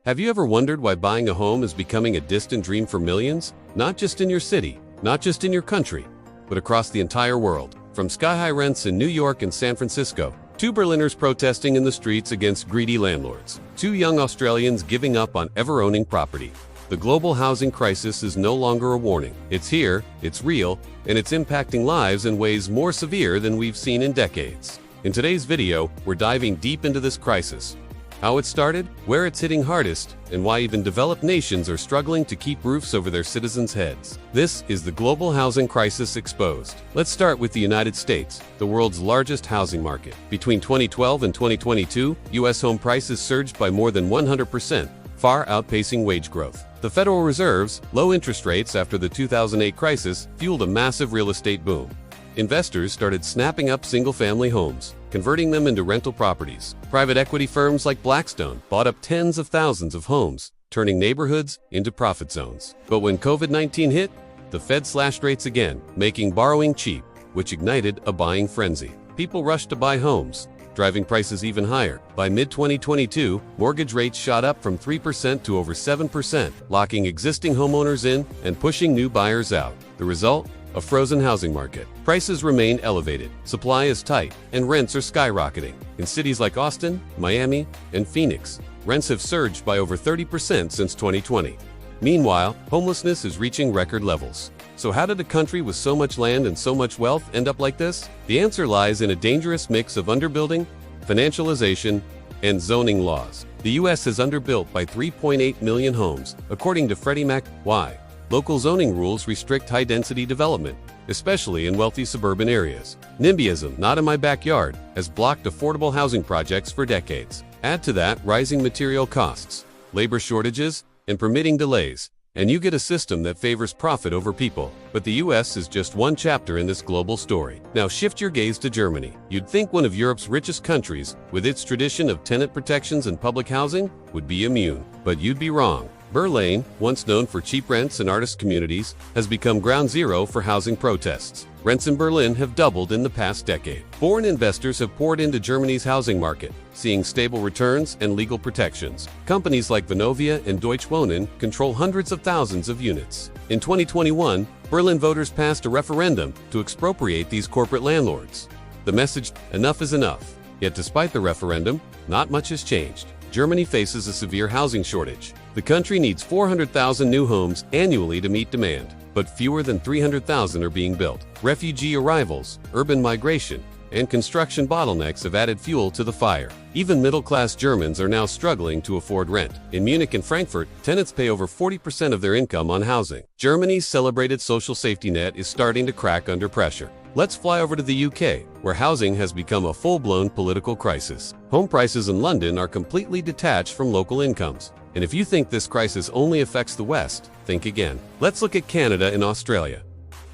Have you ever wondered why buying a home is becoming a distant dream for millions? Not just in your city, not just in your country, but across the entire world. From sky-high rents in New York and San Francisco, to Berliners protesting in the streets against greedy landlords, to young Australians giving up on ever owning property. The global housing crisis is no longer a warning. It's here, it's real, and it's impacting lives in ways more severe than we've seen in decades. In today's video, we're diving deep into this crisis. How it started, where it's hitting hardest, and why even developed nations are struggling to keep roofs over their citizens' heads. This is the global housing crisis exposed. Let's start with the United States, the world's largest housing market. Between 2012 and 2022, U.S. home prices surged by more than 100%, far outpacing wage growth. The Federal Reserve's low interest rates after the 2008 crisis fueled a massive real estate boom. Investors started snapping up single-family homes, converting them into rental properties. Private equity firms like Blackstone bought up tens of thousands of homes, turning neighborhoods into profit zones. But when COVID-19 hit, the Fed slashed rates again, making borrowing cheap, which ignited a buying frenzy. People rushed to buy homes, driving prices even higher. By mid-2022, mortgage rates shot up from 3% to over 7%, locking existing homeowners in and pushing new buyers out. The result? A frozen housing market. Prices remain elevated, supply is tight, and rents are skyrocketing. In cities like Austin, Miami, and Phoenix, rents have surged by over 30% since 2020. Meanwhile, homelessness is reaching record levels. So how did a country with so much land and so much wealth end up like this? The answer lies in a dangerous mix of underbuilding, financialization, and zoning laws. The U.S. is underbuilt by 3.8 million homes, according to Freddie Mac. Why? Local zoning rules restrict high-density development, especially in wealthy suburban areas. NIMBYism, not in my backyard, has blocked affordable housing projects for decades. Add to that rising material costs, labor shortages, and permitting delays, and you get a system that favors profit over people. But the US is just one chapter in this global story. Now shift your gaze to Germany. You'd think one of Europe's richest countries, with its tradition of tenant protections and public housing, would be immune. But you'd be wrong. Berlin, once known for cheap rents and artist communities, has become ground zero for housing protests. Rents in Berlin have doubled in the past decade. Foreign investors have poured into Germany's housing market, seeing stable returns and legal protections. Companies like Vonovia and Deutsche Wohnen control hundreds of thousands of units. In 2021, Berlin voters passed a referendum to expropriate these corporate landlords. The message, enough is enough. Yet despite the referendum, not much has changed. Germany faces a severe housing shortage. The country needs 400,000 new homes annually to meet demand, but fewer than 300,000 are being built. Refugee arrivals, urban migration, and construction bottlenecks have added fuel to the fire. Even middle-class Germans are now struggling to afford rent. In Munich and Frankfurt, tenants pay over 40% of their income on housing. Germany's celebrated social safety net is starting to crack under pressure. Let's fly over to the UK, where housing has become a full-blown political crisis. Home prices in London are completely detached from local incomes. And if you think this crisis only affects the West, think again. Let's look at Canada and Australia.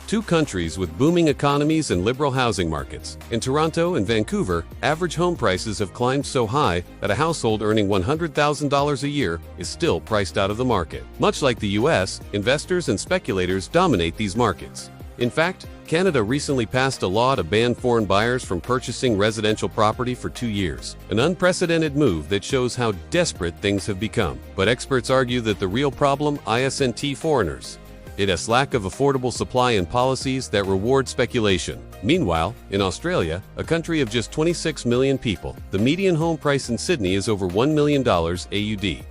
Two countries with booming economies and liberal housing markets. In Toronto and Vancouver, average home prices have climbed so high that a household earning $100,000 a year is still priced out of the market. Much like the US, investors and speculators dominate these markets. In fact, Canada recently passed a law to ban foreign buyers from purchasing residential property for 2 years. An unprecedented move that shows how desperate things have become. But experts argue that the real problem isn't foreigners. It is lack of affordable supply and policies that reward speculation. Meanwhile, in Australia, a country of just 26 million people, the median home price in Sydney is over $1 million AUD.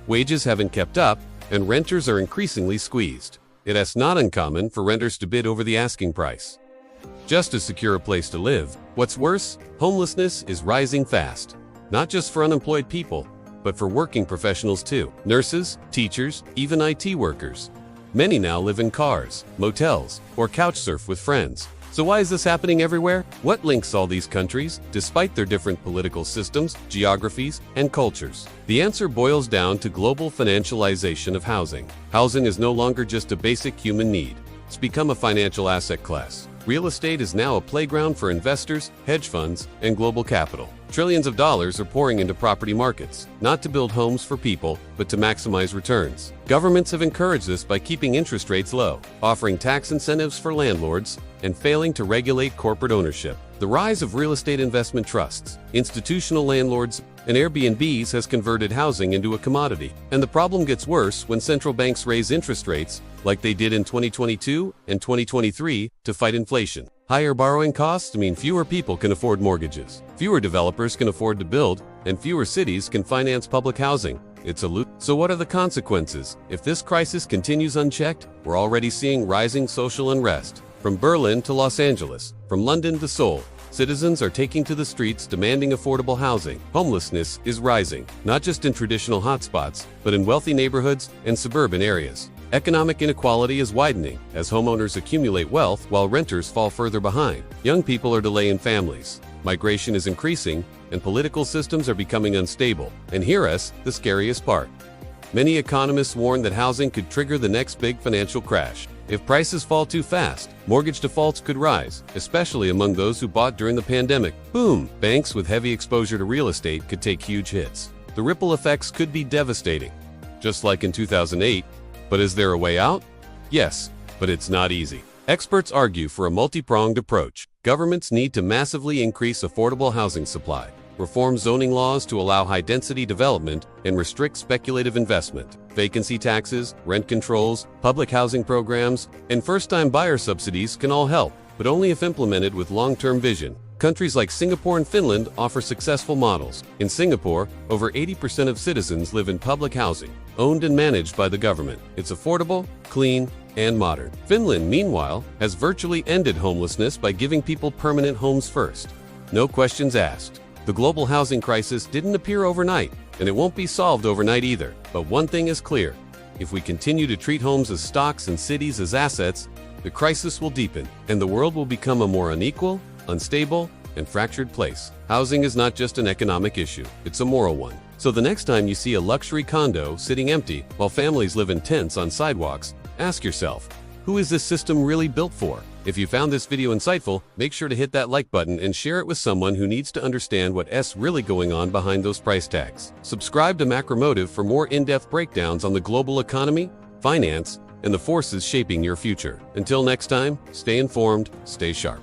Wages haven't kept up, and renters are increasingly squeezed. It is not uncommon for renters to bid over the asking price, just to secure a place to live. What's worse, homelessness is rising fast, not just for unemployed people, but for working professionals too. Nurses, teachers, even IT workers. Many now live in cars, motels, or couch surf with friends. So why is this happening everywhere? What links all these countries, despite their different political systems, geographies, and cultures? The answer boils down to global financialization of housing. Housing is no longer just a basic human need. It's become a financial asset class. Real estate is now a playground for investors, hedge funds, and global capital. Trillions of dollars are pouring into property markets, not to build homes for people, but to maximize returns. Governments have encouraged this by keeping interest rates low, offering tax incentives for landlords, and failing to regulate corporate ownership. The rise of real estate investment trusts, institutional landlords, and Airbnbs has converted housing into a commodity. And the problem gets worse when central banks raise interest rates, like they did in 2022 and 2023, to fight inflation. Higher borrowing costs mean fewer people can afford mortgages, fewer developers can afford to build, and fewer cities can finance public housing. It's a loop. So what are the consequences? If this crisis continues unchecked, we're already seeing rising social unrest. From Berlin to Los Angeles, from London to Seoul, citizens are taking to the streets demanding affordable housing. Homelessness is rising, not just in traditional hotspots, but in wealthy neighborhoods and suburban areas. Economic inequality is widening as homeowners accumulate wealth while renters fall further behind. Young people are delaying families. Migration is increasing, and political systems are becoming unstable. And hear us, the scariest part. Many economists warn that housing could trigger the next big financial crash. If prices fall too fast, mortgage defaults could rise, especially among those who bought during the pandemic. Boom! Banks with heavy exposure to real estate could take huge hits. The ripple effects could be devastating, just like in 2008. But is there a way out? Yes, but it's not easy. Experts argue for a multi-pronged approach. Governments need to massively increase affordable housing supply, reform zoning laws to allow high-density development, and restrict speculative investment. Vacancy taxes, rent controls, public housing programs, and first-time buyer subsidies can all help, but only if implemented with long-term vision. Countries like Singapore and Finland offer successful models. In Singapore, over 80% of citizens live in public housing, owned and managed by the government. It's affordable, clean, and modern. Finland, meanwhile, has virtually ended homelessness by giving people permanent homes first. No questions asked. The global housing crisis didn't appear overnight, and it won't be solved overnight either. But one thing is clear. If we continue to treat homes as stocks and cities as assets, the crisis will deepen, and the world will become a more unequal, unstable, and fractured place. Housing is not just an economic issue, it's a moral one. So the next time you see a luxury condo sitting empty while families live in tents on sidewalks, ask yourself, who is this system really built for? If you found this video insightful, make sure to hit that like button and share it with someone who needs to understand what's really going on behind those price tags. Subscribe to MacroMotive for more in-depth breakdowns on the global economy, finance, and the forces shaping your future. Until next time, stay informed, stay sharp.